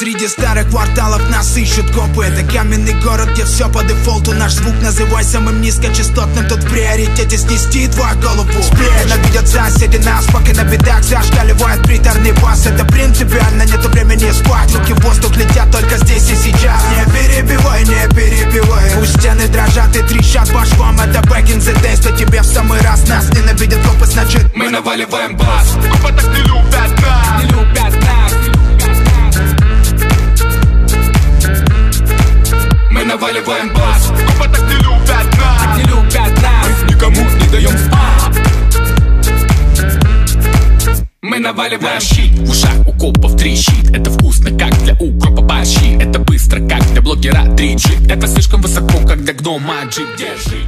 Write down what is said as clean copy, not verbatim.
Среди старых кварталов нас ищут копы. Это каменный город, где все по дефолту. Наш звук называй самым низкочастотным. Тут в приоритете снести твою голову. Ненавидят соседи нас, пока на бедах зашкаливает приторный бас. Это принципиально, нету времени спать. Руки в воздух летят только здесь и сейчас. Не перебивай, не перебивай. Пусть стены дрожат и трещат по швам. Это back in the days, то тебе в самый раз. Нас ненавидят копы, значит мы наваливаем бас. Копы так не любят нас, не любят нас. Мы наваливаем бас. Копы так не любят нас, не любят нас. Мы никому не даем спать. Мы наваливаем щит. В ушах у копов трещит. Это вкусно, как для укропа борщи. Это быстро, как для блогера 3G. Это слишком высоко, как для гнома джип. Держи.